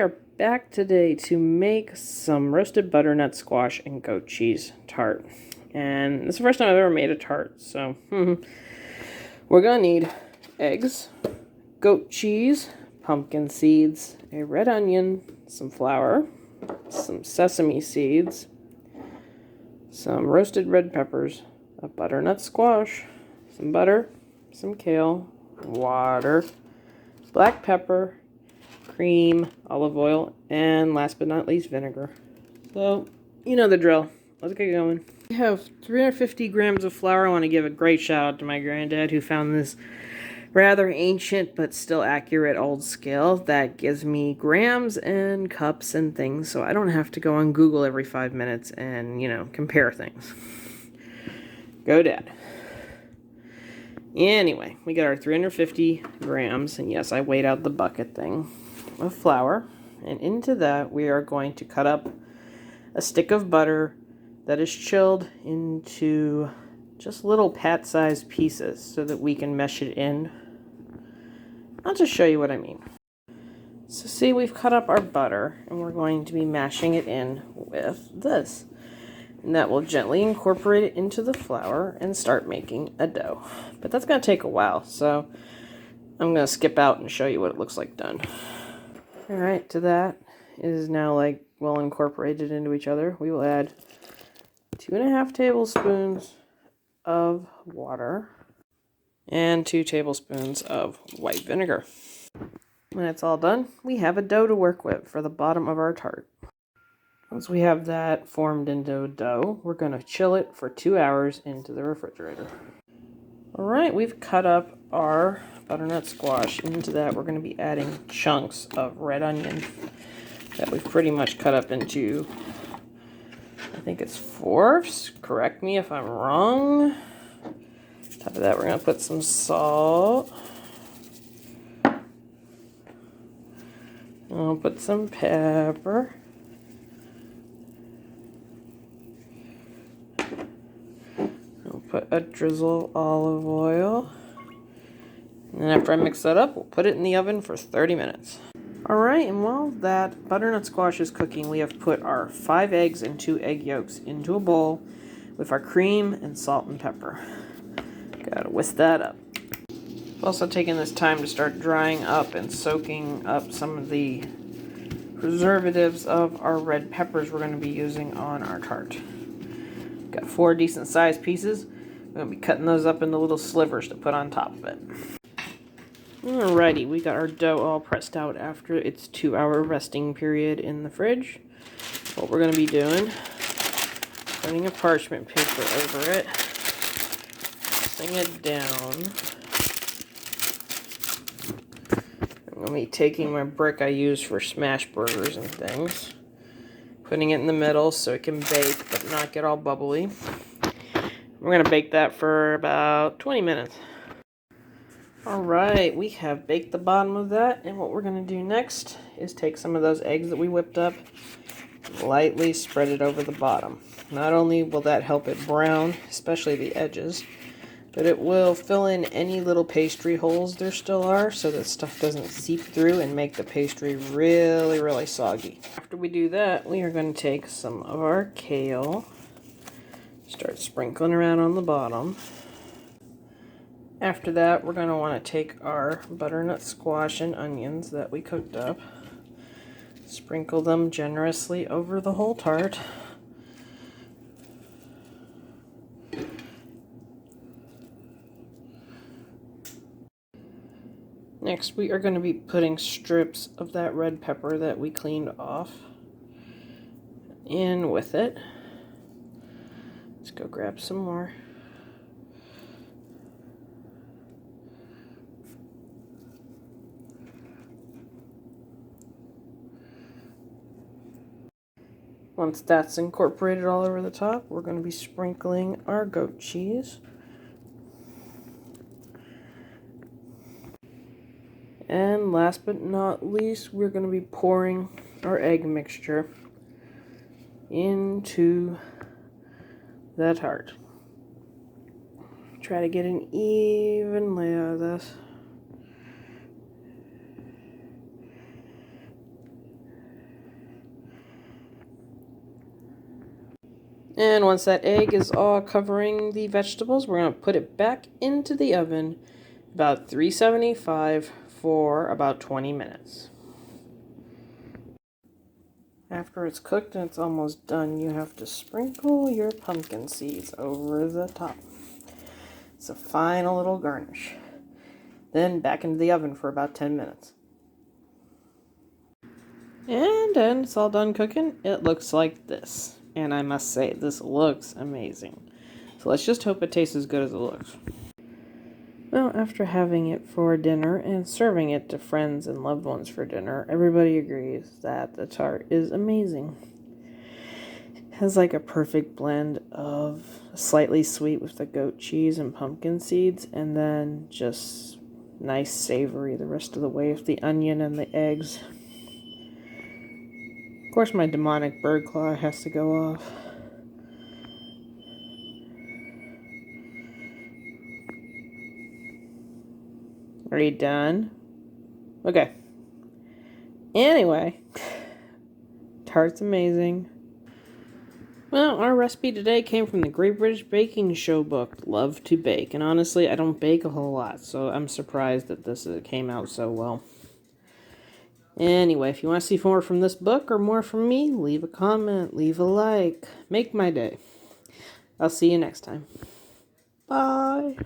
are back today to make some roasted butternut squash and goat cheese tart. And this is the first time I've ever made a tart, so we're gonna need eggs, goat cheese, pumpkin seeds, a red onion, some flour, some sesame seeds, some roasted red peppers, a butternut squash, some butter, some kale, water, black pepper, cream, olive oil, and last but not least, vinegar. So, you know the drill. Let's get going. We have 350 grams of flour. I want to give a great shout out to my granddad who found this rather ancient but still accurate old scale that gives me grams and cups and things, so I don't have to go on Google every 5 minutes and, compare things. Go Dad. Anyway, we got our 350 grams, and yes, I weighed out the bucket thing, of flour, and into that we are going to cut up a stick of butter that is chilled into just little pat-sized pieces so that we can mesh it in. I'll just show you what I mean. So see, we've cut up our butter and we're going to be mashing it in with this. And that will gently incorporate it into the flour and start making a dough. But that's going to take a while, so I'm going to skip out and show you what it looks like done. Alright, to that is now well incorporated into each other. We will add 2.5 tablespoons of water and 2 tablespoons of white vinegar. When it's all done, we have a dough to work with for the bottom of our tart. Once we have that formed into a dough, we're going to chill it for 2 hours into the refrigerator. Alright, we've cut up our butternut squash. Into that, we're going to be adding chunks of red onion that we've pretty much cut up into, I think it's fourths. Correct me if I'm wrong. On top of that, we're going to put some salt. I'll put some pepper. I'll put a drizzle of olive oil. And after I mix that up, we'll put it in the oven for 30 minutes. Alright, and while that butternut squash is cooking, we have put our 5 eggs and 2 egg yolks into a bowl with our cream and salt and pepper. Gotta whisk that up. I've also taken this time to start drying up and soaking up some of the preservatives of our red peppers we're going to be using on our tart. Got 4 decent sized pieces. We're going to be cutting those up into little slivers to put on top of it. Alrighty, we got our dough all pressed out after its 2-hour resting period in the fridge. What we're going to be doing, putting a parchment paper over it, pressing it down. I'm going to be taking my brick I use for smash burgers and things, putting it in the middle so it can bake but not get all bubbly. We're going to bake that for about 20 minutes. Alright, we have baked the bottom of that, and what we're going to do next is take some of those eggs that we whipped up, lightly spread it over the bottom. Not only will that help it brown, especially the edges, but it will fill in any little pastry holes there still are so that stuff doesn't seep through and make the pastry really, really soggy. After we do that, we are going to take some of our kale, start sprinkling around on the bottom. After that, we're going to want to take our butternut squash and onions that we cooked up, sprinkle them generously over the whole tart. Next, we are going to be putting strips of that red pepper that we cleaned off in with it. Let's go grab some more. Once that's incorporated all over the top, we're going to be sprinkling our goat cheese. And last but not least, we're going to be pouring our egg mixture into the tart. Try to get an even layer of this. And once that egg is all covering the vegetables, we're going to put it back into the oven, about 375 for about 20 minutes. After it's cooked and it's almost done, you have to sprinkle your pumpkin seeds over the top. It's a final little garnish. Then back into the oven for about 10 minutes. And then it's all done cooking. It looks like this. And I must say, this looks amazing. So let's just hope it tastes as good as it looks. Well, after having it for dinner and serving it to friends and loved ones for dinner, everybody agrees that the tart is amazing. It has like a perfect blend of slightly sweet with the goat cheese and pumpkin seeds, and then just nice savory the rest of the way with the onion and the eggs. Of course, my demonic bird claw has to go off. Are you done? Okay. Anyway, tart's amazing. Well, our recipe today came from the Great British Baking Show book, Love to Bake. And honestly, I don't bake a whole lot, so I'm surprised that this came out so well. Anyway, if you want to see more from this book or more from me, leave a comment, leave a like. Make my day. I'll see you next time. Bye.